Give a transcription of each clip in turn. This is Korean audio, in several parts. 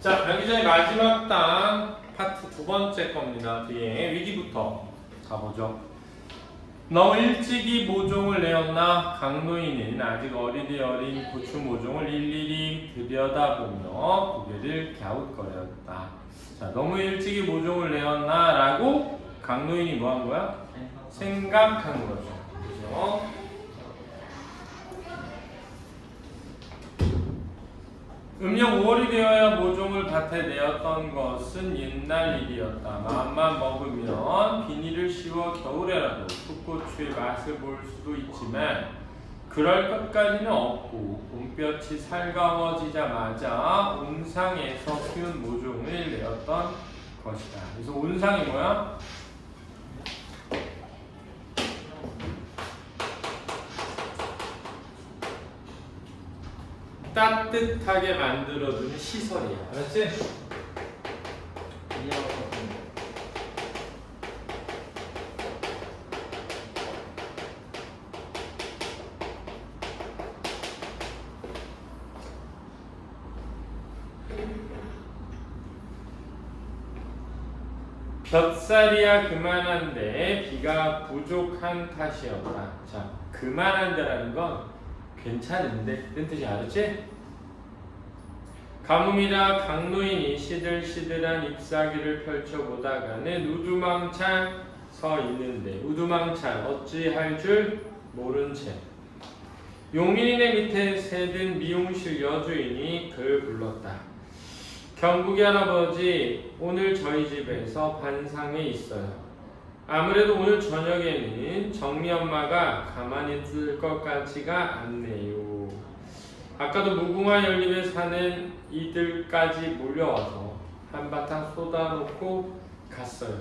자, 변기자의 마지막 단 파트 두 번째 겁니다. 뒤에 위기부터 가보죠. 너무 일찍이 모종을 내었나 강노인은 아직 어린 고추 모종을 일일이 들여다보며 고개를 갸웃거렸다. 자, 너무 일찍이 모종을 내었나 라고 강노인이 뭐 한 거야? 생각한 거죠. 그죠? 음력 5월이 되어야 모종을 밭에 내었던 것은 옛날 일이었다. 마음만 먹으면 비닐을 씌워 겨울에라도 풋고추의 맛을 볼 수도 있지만 그럴 것까지는 없고 봄볕이 살가워지자마자 온상에서 키운 모종을 내었던 것이다. 그래서 온상이 뭐야? 따뜻하게 만들어주는 시설이야. 알았지? 볕살이야 그만한데 비가 부족한 탓이었다. 자, 그만한데라는 건 괜찮은데 뜬 뜻이 알았지? 가뭄이라 강노인이 시들시들한 잎사귀를 펼쳐보다가는 우두망창 서 있는데 우두망창 어찌할 줄 모른 채 용인이네 밑에 새든 미용실 여주인이 그를 불렀다. 경국이 할아버지 오늘 저희 집에서 반상회 있어요. 아무래도 오늘 저녁에는 정미 엄마가 가만히 있을 것 같지가 않네요. 아까도 무궁화 연립에 사는 이들까지 몰려와서 한바탕 쏟아놓고 갔어요.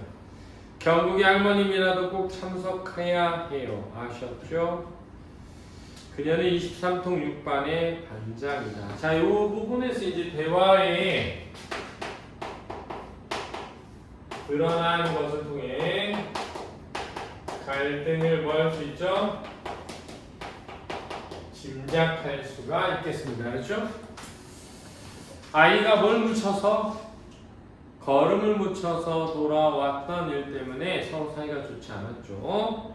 경국이 할머님이라도 꼭 참석해야 해요. 아셨죠? 그녀는 23통 6반의 반장이다. 자, 이 부분에서 이제 대화에 드러나는 것을 통해 갈등을 뭐 할 수 있죠? 짐작할 수가 있겠습니다. 그렇죠? 아이가 뭘 묻혀서 걸음을 묻혀서 돌아왔던 일 때문에 서로 사이가 좋지 않았죠.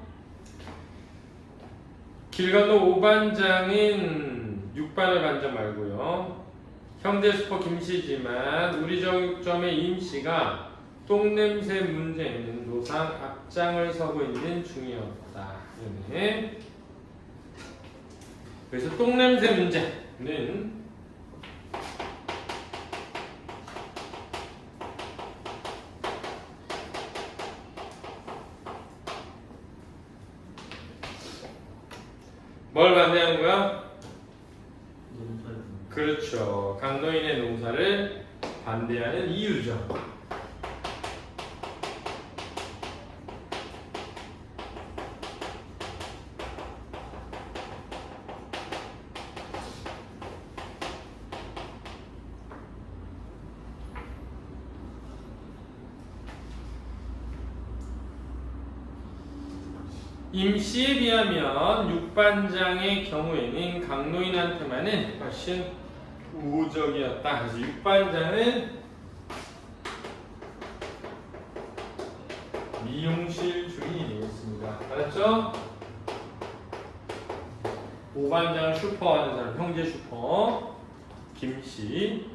길 건너 5반장은 6반의 반장 말고요. 형제 슈퍼 김씨지만 우리 정육점의 임씨가 똥냄새 문제는 노상 앞장을 서고 있는 중이었다. 네. 그래서 똥냄새 문제는 뭘 반대하는 거야? 그렇죠. 강노인의 농사를 반대하는 이유죠. 임씨에 비하면 6반장의 경우에는 강노인한테만은 훨씬 우호적이었다. 그래서 6반장은 미용실 주인이 되겠습니다. 알았죠? 5반장은 슈퍼하는 사람, 형제 슈퍼 김씨.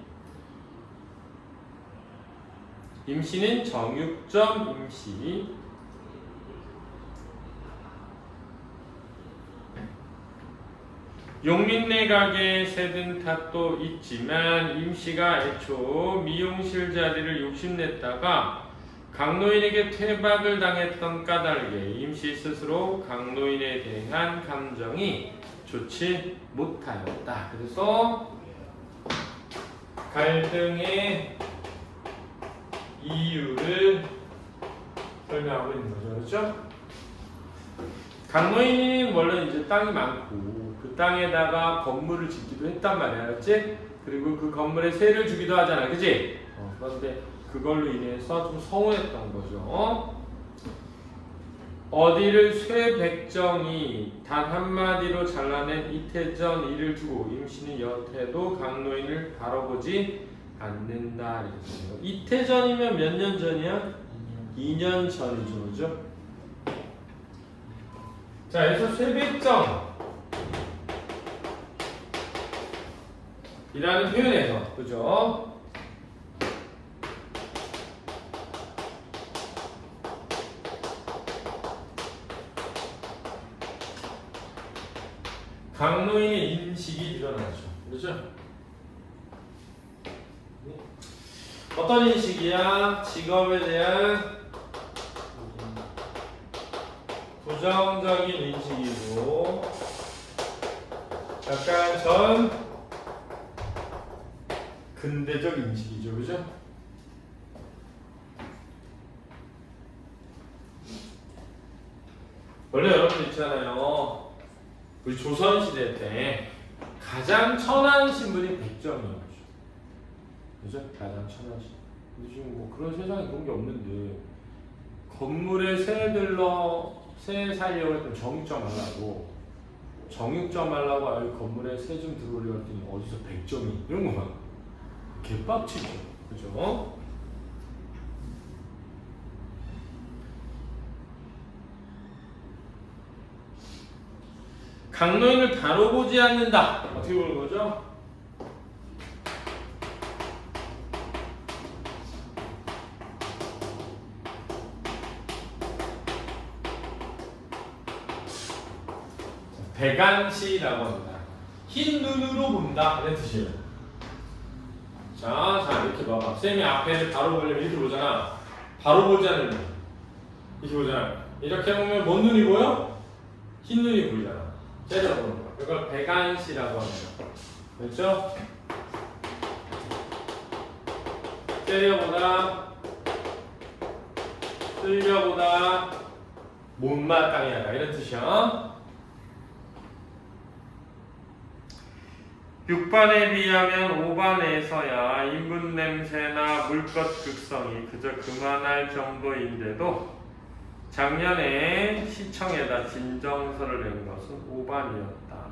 임씨는 정육점 임씨. 용민네 가게에 새든 탓도 있지만 임씨가 애초 미용실 자리를 욕심냈다가 강노인에게 퇴박을 당했던 까닭에 임씨 스스로 강노인에 대한 감정이 좋지 못하였다. 그래서 갈등의 이유를 설명하고 있는 거죠. 그렇죠? 강노인은 원래 이제 땅이 많고 그 땅에다가 건물을 짓기도 했단 말이야. 알았지? 그리고 그 건물에 세를 주기도 하잖아. 그지? 그런데 그걸로 인해서 좀 서운했던 거죠. 어디를 쇠백정이 단 한마디로 잘라낸 이태전 일을 두고 임씨는 여태도 강노인을 바라보지 않는다. 이태 전이면 몇 년 전이야? 2년 전이죠, 그죠? 자, 그래서 쇠배점 이라는 표현에서, 그죠? 강노인의 인식이 드러나죠. 그렇죠? 어떤 인식이야? 직업에 대한 부정적인 인식이고 약간 전 근대적 인식이죠. 그죠? 원래 여러분들 있잖아요. 우리 조선시대 때 가장 천한 신분이 백정이었죠. 그죠? 가장 천한 신분. 근데 지금 뭐 그런 세상에 그런 게 없는데 건물에 새 살려고 했던 정육점 하려고 아유 건물에 새 좀 들어오려고 했더니 어디서 백정이 이런 거만 개빡치죠. 그죠? 강노인을 바로 보지 않는다. 어떻게 보는 거죠? 배간시라고 합니다. 흰 눈으로 본다. 이런 뜻이에요. 자, 이렇게 봐봐. 쌤이 앞에를 바로 보려면 이렇게 보잖아. 바로 보지 않는 눈. 이렇게 보잖아. 이렇게 보면 뭔 눈이 보여? 흰 눈이 보이잖아. 때려보는 거. 이걸 배간시라고 합니다. 그렇죠? 때려보다, 쓸려보다, 못마땅히 하다. 이런 뜻이야. 6반에 비하면 5반에서야 인분 냄새나 물것 극성이 그저 그만할 정도인데도 작년에 시청에다 진정서를 낸 것은 5반이었다.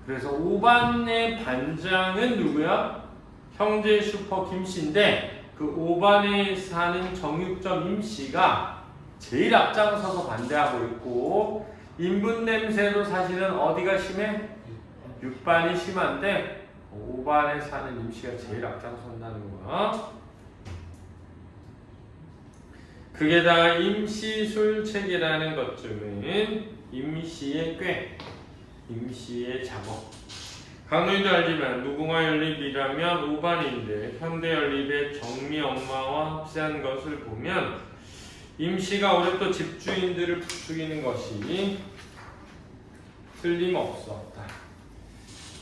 그래서 5반의 반장은 누구야? 형제 슈퍼 김씨인데 그 5반에 사는 정육점 임씨가 제일 앞장서서 반대하고 있고 인분 냄새도 사실은 어디가 심해? 6반이 심한데 5반에 사는 임씨가 제일 앞장선다는 거야. 그게다가 임시술책이라는 것쯤은 임시의 꾀, 임시의 작업. 강노인도 알지만 무궁화 연립이라면 5반인데 현대 연립의 정미 엄마와 흡사한 것을 보면 임시가 올해 또 집주인들을 부추기는 것이 틀림없었다.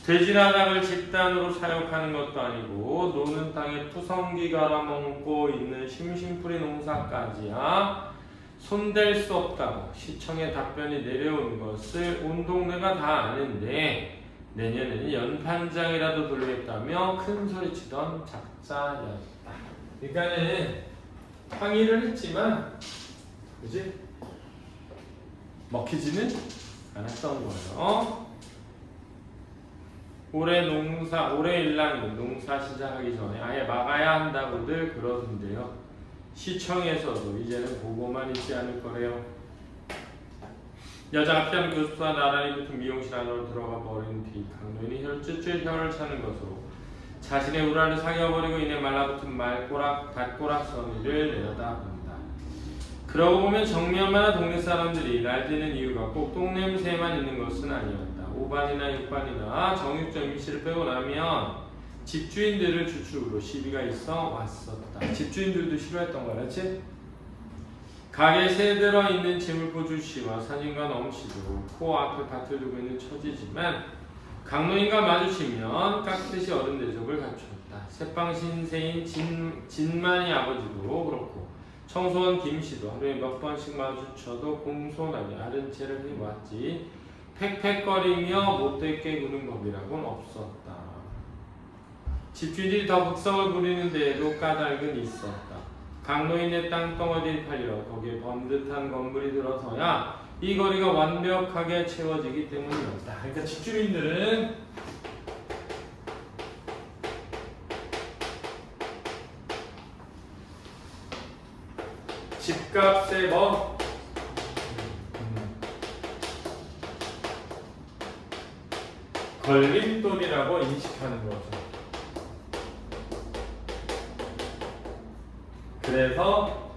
돼지나락을 집단으로 사육하는 것도 아니고 노는 땅에 푸성기 갈아먹고 있는 심심풀이 농사까지야 손댈 수 없다고 시청의 답변이 내려온 것을 온 동네가 다 아는데 내년에는 연판장이라도 돌리겠다며 큰소리치던 작자였다. 그러니까는 항의를 했지만 그지? 먹히지는 않았던 거예요. 올해 일랑은 농사 시작하기 전에 아예 막아야 한다고들 그러던데요. 시청에서도 이제는 보고만 있지 않을 거래요. 여자 앞편 교수가 나란히 붙은 미용실 안으로 들어가 버린 뒤 강노인이 혈쭈쭈 혀를 차는 것으로 자신의 우라를 사겨버리고 이내 말라붙은 밭고락 선이를 내려다본다. 그러고 보면 정면만한 동네 사람들이 날뛰는 이유가 꼭 똥냄새만 있는 것은 아니었다. 5반이나 6반이나 정육점 임시를 빼고 나면 집주인들을 주축으로 시비가 있어 왔었다. 집주인들도 싫어했던 거야, 그렇지? 가게 새 들어있는 재물포 씨와 사진관 엄씨도 코앞에 밭을 두고 있는 처지지만 강노인과 마주치면 깍듯이 어른 대접을 갖추었다. 새빵 신세인 진만이 아버지도 그렇고 청소원 김씨도 하루에 몇 번씩 마주쳐도 공손하게 아른 채를 해왔지 팩팩거리며 못되게 구는 법이라고는 없었다. 집주인들이 더 극성을 부리는 데에도 까닭은 있었다. 강노인의 땅덩어리를 팔려 거기에 번듯한 건물이 들어서야 이 거리가 완벽하게 채워지기 때문이었다. 그러니까 집주인들은 집값에 뭐 걸림돌이라고 인식하는 거죠. 그래서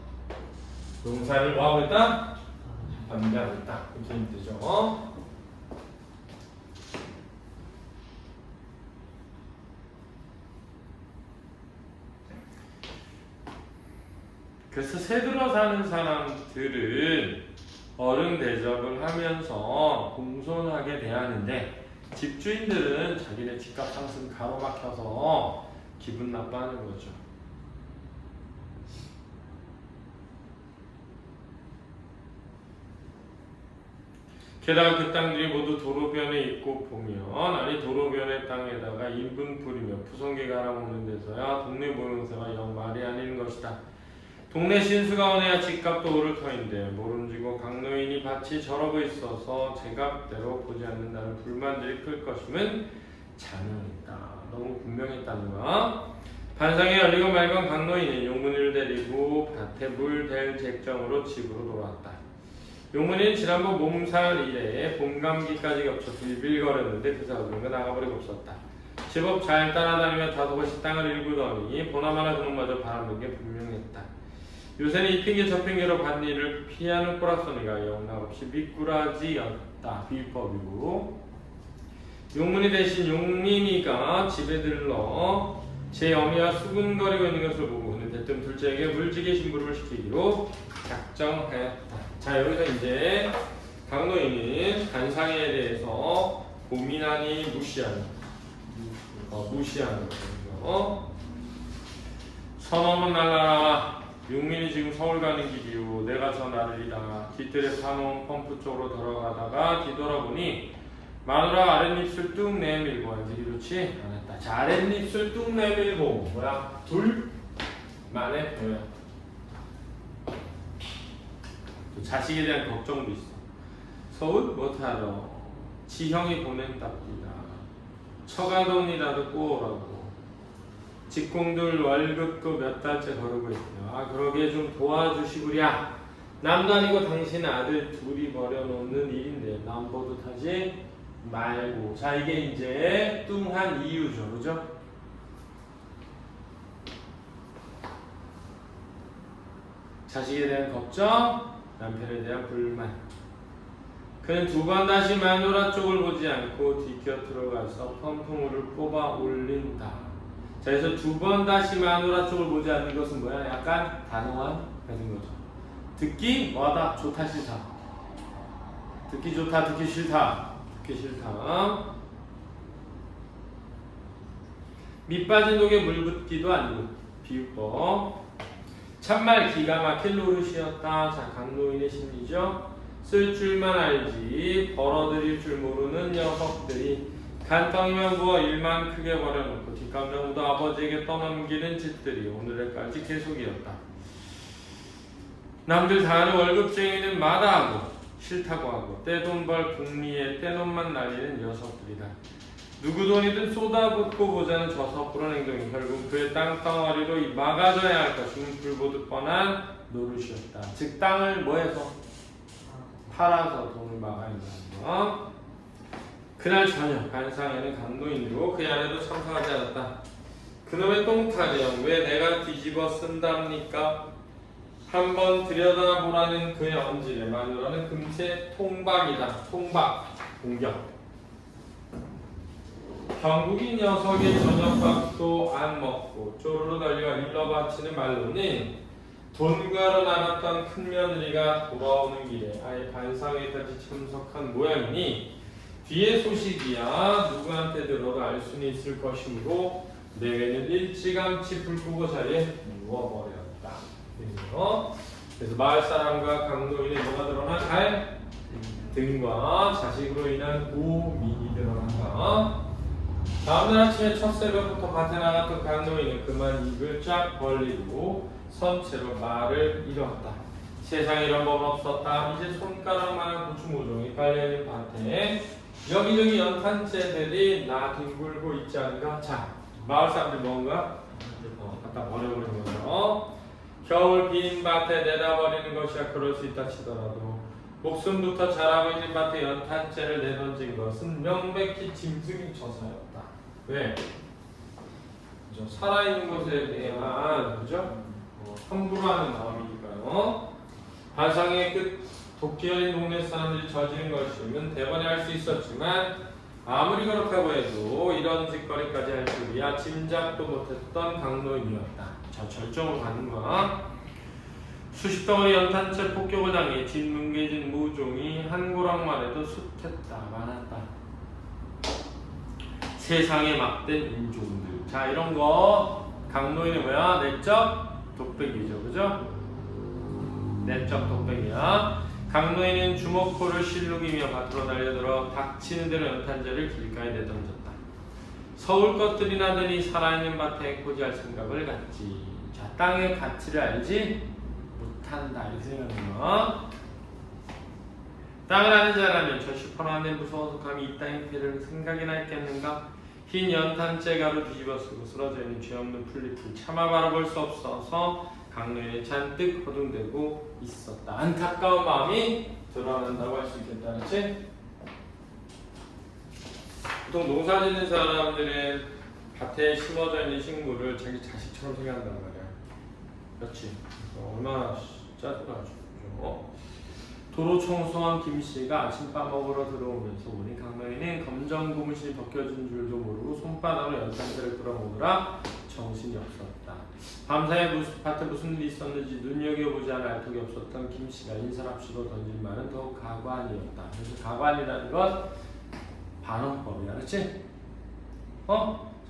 동사를 뭐하고 있다? 변경하고 있다. 이렇게 힘들죠. 그래서 새들어 사는 사람들은 어른 대접을 하면서 공손하게 대하는데 집주인들은 자기네 집값 상승 가로막혀서 기분 나빠하는 거죠. 게다가 그 땅들이 모두 도로변에 있고 보면 아니 도로변의 땅에다가 인분 뿌리며 푸성개 갈아먹는 데서야 동네 모형새가 영 말이 아닌 것이다. 동네 신수가 오내야 집값도 오를 터인데 모름지고 강노인이 밭이 저러고 있어서 제값대로 보지 않는다는 불만들이 클 것임은 자명했다. 너무 분명했다는 거야. 반상에 열리고 맑은 강노인은 용문이를 데리고 밭에 물 댈 쟁점으로 집으로 돌아왔다. 용문이는 지난번 몸살 이래 봄감기까지 겹쳐 빌빌거렸는데 그새 어딘가 나가버리고 없었다. 제법 잘 따라다니며 다소곳이 땅을 일구더니 보나마나 그놈마저 바라는 게 분명했다. 요새는 이 핑계 저 핑계로 밭일을 피하는 꼬락서니가 영락없이 미꾸라지였다. 비법이고 용문이 대신 용민이가 집에 들러 제 어미와 수군거리고 있는 것을 보고 그는 대뜸 둘째에게 물지개 심부름을 시키기로 작정하였다. 자, 여기서 이제 강노인은 간상에 대해서 고민하니 무시하는 거죠. 선엄은 날라라. 용민이 지금 서울 가는 길이요. 내가 저 나르리다. 뒤뜰에 파놓은 펌프 쪽으로 들어가다가 뒤돌아보니 마누라 아랫입술 뚝 내밀고 하지 그렇지 않았다. 자, 아랫입술 뚝 내밀고 뭐야? 둘 만에 뭐야? 또 자식에 대한 걱정도 있어. 서울 못하러 지형이 보낸답니다. 처가돈이라도 꼬라고. 직공들 월급도 몇 달째 거르고 있대요. 아, 그러게 좀 도와주시구랴. 남도 아니고 당신 아들 둘이 벌여놓는 일인데 남보듯하지 말고. 자, 이게 이제 뚱한 이유죠. 그죠? 자식에 대한 걱정, 남편에 대한 불만. 그는 두 번 다시 마누라 쪽을 보지 않고 뒤곁으로 가서 펌프물을 뽑아 올린다. 자, 그래서 두 번 다시 마누라 쪽을 보지 않는 것은 뭐야? 약간 단호한 배는 거죠. 듣기 뭐하다? 좋다 싫다. 듣기 좋다, 듣기 싫다. 듣기 싫다. 밑 빠진 독에 물 붓기도 아니고 비유법. 참말 기가 막힐 노릇이었다. 자, 강노인의 심리죠. 쓸 줄만 알지 벌어들일 줄 모르는 녀석들이 간덩이만 부어 일만 크게 벌여놓고 뒷감정도 아버지에게 떠넘기는 짓들이 오늘까지 계속이었다. 남들 다 아는 월급쟁이는 마다하고 싫다고 하고 떼돈 벌 궁리에 떼돈만 날리는 녀석들이다. 누구 돈이든 쏟아붓고 보자는 저 섣부른 행동이 결국 그의 땅덩어리로 막아줘야 할 것임은 불보듯 뻔한 노릇이었다. 즉 땅을 뭐해서? 팔아서 돈을 막아야 한다는 거. 그날 저녁 간상에는 강노인이고 그 아내도 참석하지 않았다. 그놈의 똥타령 왜 내가 뒤집어 쓴답니까? 한번 들여다보라는 그의 언질에 마누라는 금세 통박이다. 통박 공격. 경국인 녀석의 저녁밥도 안 먹고 쪼르르 달려와 일러 바치는 말로는 돈 구하러 나갔던 큰며느리가 돌아오는 길에 아예 반상회까지 참석한 모양이니 뒤의 소식이야 누구한테 들어도 알 수는 있을 것이므로 내외는 일찌감치 불 끄고 자리에 누워버렸다. 그래서 마을 사람과 강노인의 뭐가 드러나? 갈 등과 자식으로 인한 고민이 드러난다. 다음날 아침에 첫 새벽부터 밭에 나갔던 강노인은 그만 입을 쫙 벌리고 선체로 말을 잃었다. 세상에 이런 법은 없었다. 이제 손가락만한 고추 모종이 깔려있는 밭에 여기저기 연탄재들이 나 뒹굴고 있지 않은가? 자, 마을 사람들이 뭔가 갖다 버려버리는 거죠. 겨울 빈 밭에 내다버리는 것이야. 그럴 수 있다 치더라도 목숨부터 자라고 있는 밭에 연탄재를 내던진 것은 명백히 짐승인 저사였다. 왜? 그죠? 살아있는 것에 대한 그죠? 함부로 하는 마음이니까요. 반상의 끝 도끼 어린 동네 사람들이 저지른 것이면 대번에 할 수 있었지만 아무리 그렇다고 해도 이런 짓거리까지 할 줄이야 짐작도 못했던 강노인이었다. 자, 절정으로 가는 거야. 수십 덩어리 연탄재 폭격을 당해 짓뭉개진 무종이 한 고랑만 해도 숱했다 많았다. 세상에 막된 인종들. 자, 이런 거 강노인이 뭐야? 내적 독백이죠, 그죠? 내적 독백이야. 강노인은 주먹포를 실룩이며 밭으로 달려들어 닥치는 대로 연탄재를 길가에 내던졌다. 서울 것들이 나더니 살아있는 밭에 고지할 생각을 갖지. 자, 땅의 가치를 알지 못한다 이렇게 생각하는 거. 땅을 아는 자라면 저 시퍼런데 무서워서 감히 이 땅의 피해를 생각이나 했겠는가. 흰 연탄재 가루 뒤집어 쓰고 쓰러져 있는 죄 없는 풀잎을 차마 바라볼 수 없어서 강노인이 잔뜩 허둥대고 있었다. 안타까운 마음이 드러난다고 할 수 있겠다. 그렇지? 보통 농사 짓는 사람들은 밭에 심어져 있는 식물을 자기 자식처럼 생각한단 말이야. 그렇지? 얼마나 짜증나죠. 도로 청소한 김씨가 아침밥 먹으러 들어오면서 보니 강노인은 검정 고무신이 벗겨진 줄도 모르고 손바닥으로 연탄재를 끌어모으느라 정신이 없었다. 밤사이 밭에 무슨 일이 있었는지 눈여겨보지 않을 알턱이 없었던 김씨가 인사랍시고 던진 말은 더욱 가관이었다. 그래서 가관이라는 건 반언법이야. 그렇지?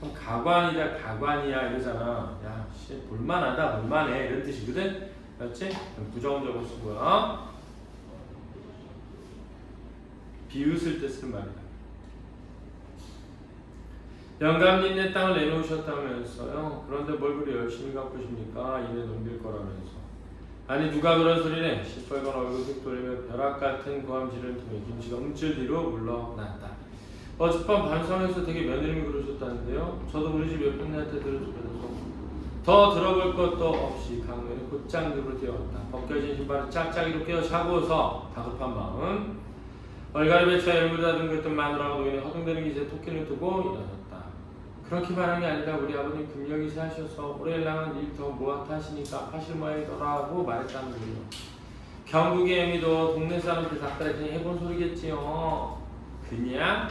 좀 가관이다 가관이야 이러잖아. 야, 씨, 볼만하다 볼만해 이런 뜻이거든. 그렇지? 부정적으로 쓰고요. 비웃을 때 쓰는 말이다. 영감님 내 땅을 내놓으셨다면서요. 그런데 뭘 그리 열심히 갖고 싶니까? 이내 넘길 거라면서. 아니 누가 그런 소리네. 시뻘건 얼굴 휙 돌리며 벼락 같은 고함질을 통해 김씨가 움찔 뒤로 물러났다. 어젯밤 반성에서 되게 며느님이 그러셨다는데요. 저도 우리 집 옆편네한테 들어주면서 더 들어볼 것도 없이 강노인이 곧장 집으로 뛰어왔다. 벗겨진 신발을 짝짝이로 끼워 차고서 다급한 마음 얼갈이 배추와 열무를 다듬겼던 마누라가 노인의 허둥대는 기세에 토끼를 두고 일어났다. 그렇게 말한 게 아니라 우리 아버님 금력이 세하셔서 올해 남은 일 더 모아타 하시니까 파실 모양이더라고 말했다는 거예요. 경국의 애미도 동네 사람들 닭다리 해본 소리겠지요. 그냥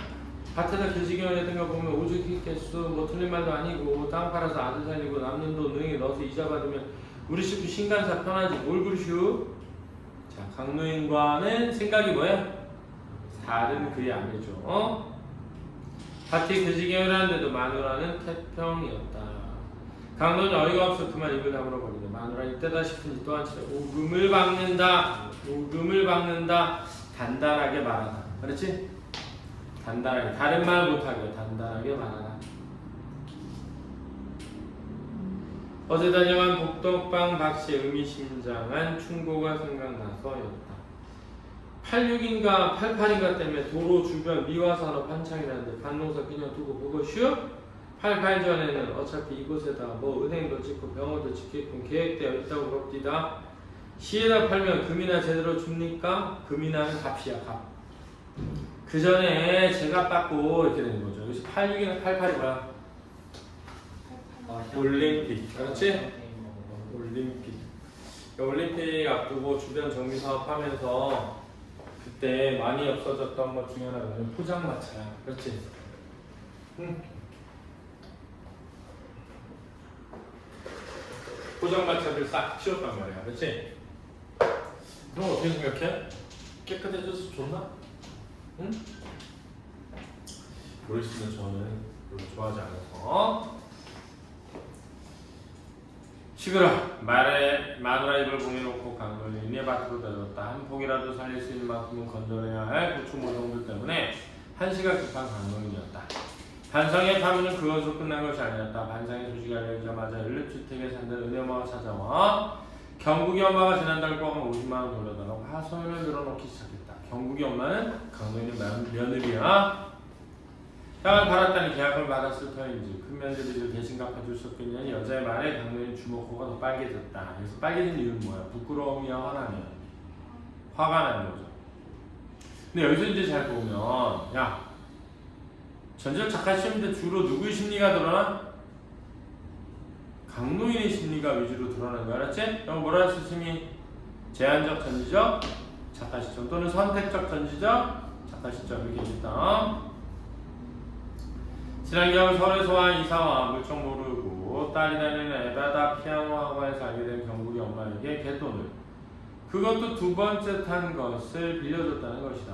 밭에다 기지개를 내던 거 보면 오죽했겠수. 뭐 틀린 말도 아니고 땅 팔아서 아들 살리고 남는 돈 은행에 넣어서 이자 받으면 우리 식구 신간사 편하지 뭘 그러슈. 자, 강노인과는 생각이 뭐야? 다른 그의 아내죠. 밭이 기지개를 하는데도 마누라는 태평이었다. 강노인이 어이가 없어 그만 입을 다물어 버리네. 마누라 이때다 싶은지 또 한차례 오금을 박는다. 오금을 박는다. 단단하게 말하다. 그렇지? 단단하게 다른 말 못하게 단단하게 말하라. 어제 다녀간 복덕방 박씨의 의미심장한 충고가 생각나서였다. 86인가 88인가 때문에 도로 주변 미화산업 한창이라는데 밭농사 그냥 두고 보고슈? 88 전에는 어차피 이곳에다 뭐 은행도 짓고 병원도 짓겠군 계획되어 있다고 그럽디다. 시에다 팔면 금이나 제대로 줍니까? 금이나는 값이야 값. 그 전에 제값 받고 이렇게 되는 거죠. 여기서 86이나 88이 뭐야? 올림픽. 그렇지? 올림픽. 올림픽 앞두고 주변 정비 사업 하면서 그때 많이 없어졌던 것 중에 하나가 포장마차야. 그렇지? 응. 포장마차들 싹 치웠단 말이야. 그렇지? 그럼 어떻게 생각해? 깨끗해져서 좋나? 응? 모르겠으면 저는 별로 좋아하지 않아서. 시끄러. 말에 마누라 입을 공해놓고 강노인이 밭으로 내렸다. 한 폭이라도 살릴 수 있는 만큼은 건져내야 할 고추 모종들 때문에 한시가 급한 강노인이었다. 반상의 파문은 그것으로 끝난 것이 아니었다. 반상의 소식이 알려지자마자 연립주택에 산다는 은혜엄마가 찾아와 경국이 엄마가 지난달 꽝을 50만원 돌려달라고 하소연을 늘어놓기 시작했다. 경국이 엄마는 강노인의 며느리야. 땅을 팔았다니 계약을 받았을 터인지 큰 면제비를 대신 갚아줄 수 없겠냐니 여자의 말에 강도인이 주먹코가 더 빨개졌다. 그래서 빨개진 이유는 뭐야? 부끄러움이야, 화나냐? 화가 나는 거죠. 근데 여기서 이제 잘 보면 야 전적 착한 시험인데 주로 누구의 심리가 드러나? 강노인의 심리가 위주로 드러나는 거 알았지? 그럼 뭐라 할 수 있으니? 제한적 전지적 착한 시점 또는 선택적 전지적 착한 시점 이렇게 있다. 지난 겨울 서울에서 와 이사와 물정 모르고 딸이 다니는 에바다 피아노 학원에서 알게 된 경북이 엄마에게 갯돈을 그것도 두 번째 탄 것을 빌려줬다는 것이다.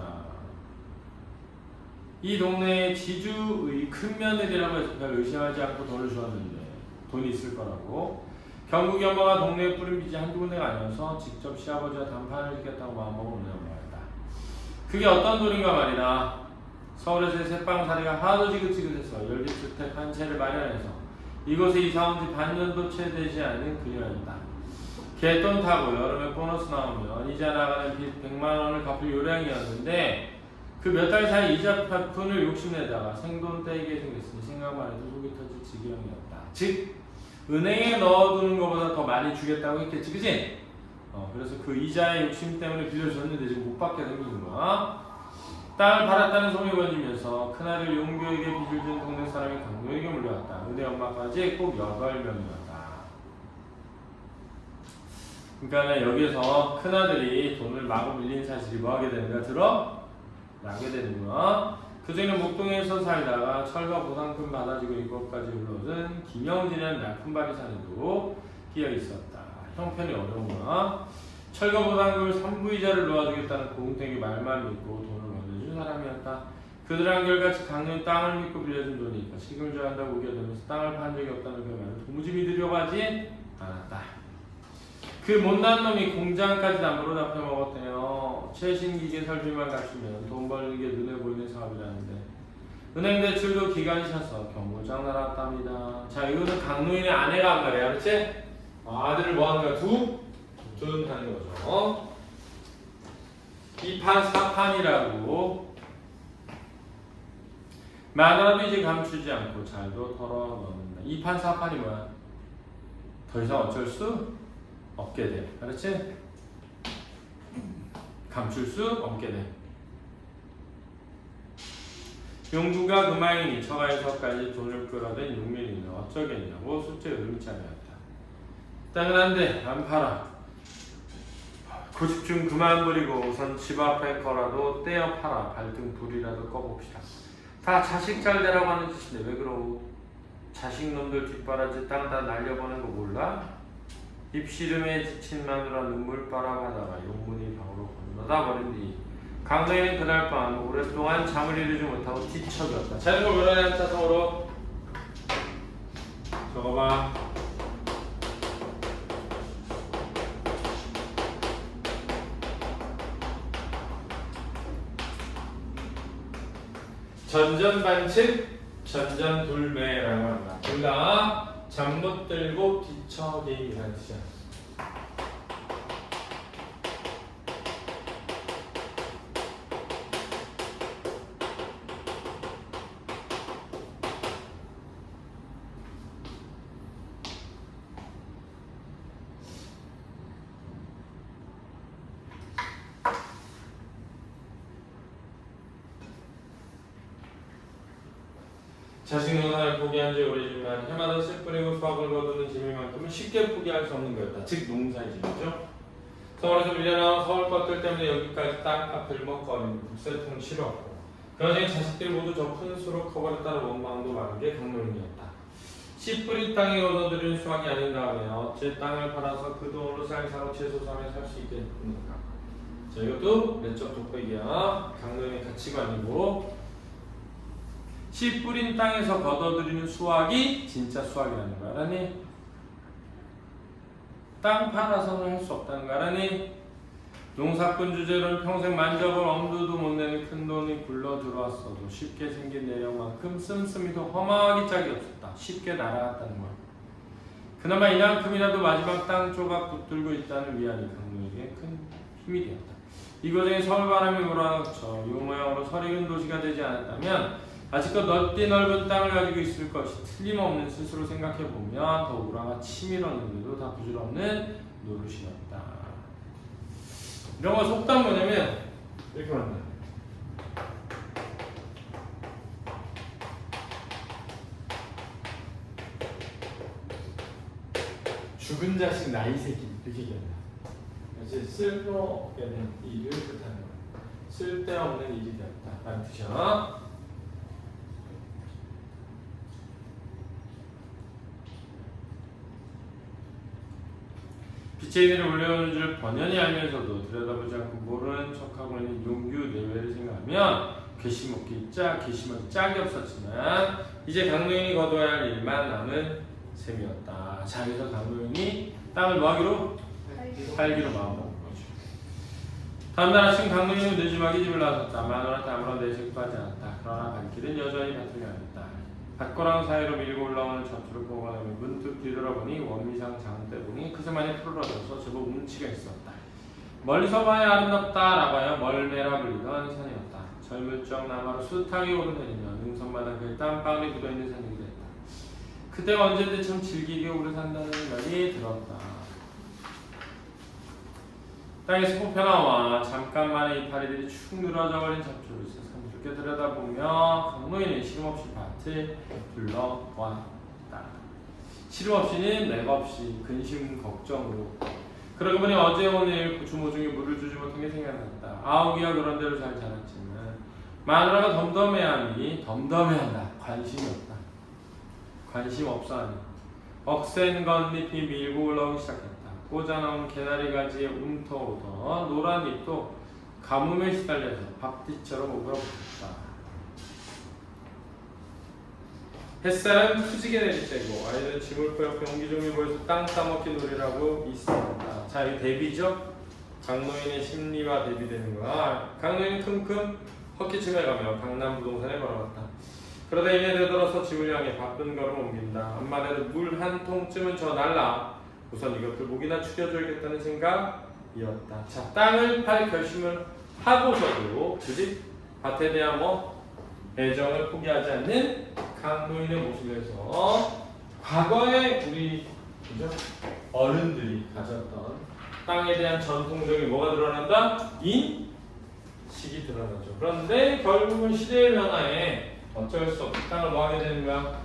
이 동네의 지주의 큰 며느리라고 해서 별 의심하지 않고 돈을 주었는데 돈이 있을 거라고. 경국이 엄마가 동네에 뿌린 빚이 한두 군데가 아니어서 직접 시아버지와 담판을 짓겠다고 마음먹은 은혜 엄마였다. 그게 어떤 돈인가 말이다. 서울에서의 새빵살이가 하도 지긋지긋해서 연립주택 한 채를 마련해서 이곳에 이사온 지 반년도 채 되지 않은 그녀였다. 갯돈 타고 여름에 보너스 나오면 이자 나가는 빚 100만 원을 갚을 요량이었는데 그 몇 달 사이 이자 푼을 욕심내다가 생돈 떼이게 생겼으니 생각만 해도 속이 터질 지경이었다. 즉 은행에 넣어두는 것보다 더 많이 주겠다고 했겠지, 그치? 그래서 그 이자의 욕심 때문에 빌려줬는데 지금 못 받게 생긴 거야. 땅을 팔았다는 소문이 번지면서 큰아들 용교에게 빚을 준 동네 사람이 강도에게 물려왔다. 은혜 엄마까지 꼭 8명이었다. 그러니까 여기서 큰아들이 돈을 마구 밀린 사실이 뭐하게 되는가 들어? 나게 되는 거야. 그중에는 목동에서 살다가 철거 보상금 받아주고 이것까지 불러준 김영진이라는 날품바리 사내도 끼어 있었다. 형편이 어려운 거야. 철거 보상금을 3부이자를 놓아주겠다는 고은택이 말만 믿고 돈을 얻어준 사람이었다. 그들 한결같이 강릉 땅을 믿고 빌려준 돈이니까 책임을 져야 한다고 우겨대면서 땅을 판 적이 없다는 그 말을 도무지 믿으려고 하지 않았다. 그 못난 놈이 공장까지 담보로 잡혀먹었대요. 최신 기계 설비만 갖추면 돈 버는 게 눈에 보이는 사업이라는데 은행 대출도 기간이 차서 경고장 날았답니다. 자, 이거는 강노인의 아내가 한 말이야, 그렇지? 아들을 뭐 하는 거야? 두둔하는 거죠. 2판 4판이라고 마누라도 이제 감추지 않고 잘도 털어넣는다. 2판 4판이 뭐야? 더 이상 어쩔 수 없게 돼. 그렇지? 감출 수 없게 돼. 용두가 그마이니 처가에서까지 돈을 끌어댄 용민이는 어쩌겠냐고 숙제에 울음참이었다. 땅은 안 돼. 안 팔아. 고집 좀 그만 부리고 우선 집 앞에 거라도 떼어 팔아. 발등 불이라도 꺼봅시다. 다 자식 잘 되라고 하는 짓인데 왜 그러고. 자식놈들 뒷바라지 땅 다 날려보는 거 몰라? 입씨름에 지친 마누라 눈물 빨아가다가 용문이 방으로 건너다 버린 뒤 강도인은 그날 밤 오랫동안 잠을 이루지 못하고 뒤척였다. 자, 이거 뭐라냐 차성으로 적어봐. 전전반측 전전돌매라고 한다. 둘 다 잠 못 들고 뒤척임이라는 뜻이야. 자식 노릇을 포기한 지 오래지만 해마다 씨 뿌리고 수확을 거두는 재미만큼은 쉽게 포기할 수 없는 거였다. 즉 농사의 재미죠. 서울에서 밀려나온 서울 것들 때문에 여기까지 땅값을 먹거리는 국세통 치렀고 그 와중에 자식들이 모두 저 큰 수로 커버렸다는 원망도 많은 게 강릉이었다. 씨 뿌린 땅에 얻어들이는 수확이 아닌가 하면 어째 땅을 팔아서 그 돈으로 쌀사고 채소 사며 살 수 있겠습니까? 자, 이것도 내적 독백이야. 강릉의 가치관이고 씨 뿌린 땅에서 걷어들이는 수확이 진짜 수확이라는 거 알았니? 땅 팔아서는 할 수 없다는 거 알았니? 농사꾼 주제로는 평생 만져볼 엄두도 못 내는 큰 돈이 굴러 들어왔어도 쉽게 생긴 내력만큼 씀씀이도 험하기 짝이 없었다. 쉽게 날아갔다는 거야. 그나마 이만큼이라도 마지막 땅 조각 붙들고 있다는 위안이 강릉에게 큰 힘이 되었다. 이곳에 서울바람이 몰아쳐 이 모양으로 설익은 도시가 되지 않았다면 아직도 넓디 넓은 땅을 가지고 있을 것이 틀림없는 스스로 생각해보면 더욱 우라가 치밀었는데도 다 부질없는 노릇이었다. 이런 거 속담 뭐냐면 이렇게 만든다. 죽은 자식 나이 새끼 이렇게 얘기한다. 그래서 쓸모없는 일을 뜻하는 거야. 쓸데없는 일이 되었다 라는 뜻이야. 빛의 이들을 올려오는 줄 번연히 알면서도 들여다보지 않고 모르는 척하고 있는 용규 내외를 생각하면 괘씸하기 짝이 없었지만 이제 강노인이 거둬야 할 일만 남은 셈이었다. 자, 그래서 강노인이 땅을 뭐 하기로? 팔기로 마음먹은 거죠. 다음날 아침 강노인은 늦지막이 집을 나섰다. 마누라한테 아무런 내색도 하지 않았다. 그러나 발길은 여전히 밭을 향했다. 밭고랑 사이로 밀고 올라오는 전투를 보고 나면 문득 뒤돌아보니 원미상 장대봉이 그새만에 푸르러져서 제법 운치가 있었다. 멀리서 봐야 아름답다라고 하여 멀메라 불리던 산이었다. 젊을 적 나마로 숱하게 오르내리며 능선마다 그 땀방울이 묻어있는 산이기도 했다. 그때가 언제든지 참 질기게 오래 산다는 말이 들었다. 땅에서 뽑혀나와 잠깐만에 이파리들이 축 늘어져 버린 잡초를 산스럽게 들여다보며 강노인은 시름없이 밭을 둘러보았다. 시름없이는 맥없이 근심 걱정으로. 그러고 보니 어제 오늘 주모중에 물을 주지 못한 게 생각났다. 아우기가 그런 대로 잘 자랐지만 마누라가 덤덤해한다. 관심이 없다. 관심 없어 하니 억센 건잎이 밀고 올라오기 시작했다. 꽂아놓은 개나리 가지에 움터오던 노란 잎도 가뭄에 시달려서 밥뒤처럼 오그라붙었다. 햇살은 푸지게 내리쬐고 아이들은 짐을 빼앗고 옹기종기 모여서 땅 따먹기 놀이라고 있었다. 자, 이 대비죠? 강노인의 심리와 대비되는 거야. 강노인은 킁킁 헛기침을 가며 강남 부동산에 걸어갔다. 그러다 이내 되돌아서 집을 향해 바쁜 걸음 옮긴다. 엄마대로 물 한 통쯤은 저 날라. 우선 이것들 목이나 축여줘야겠다는 생각이었다. 자, 땅을 팔 결심을 하고서도 그지? 밭에 대한 애정을 포기하지 않는 강노인의 모습에서 과거에 우리 그죠? 어른들이 가졌던 땅에 대한 전통적인 뭐가 드러난다? 인식이 드러나죠. 그런데 결국은 시대의 변화에 어쩔 수 없이 땅을 뭐 하게 되는 거야?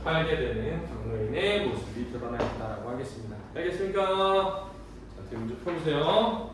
팔게 되는 강노인의 모습이 드러나 있다고 하겠습니다. 알겠습니까? 자, 문제 펴보세요.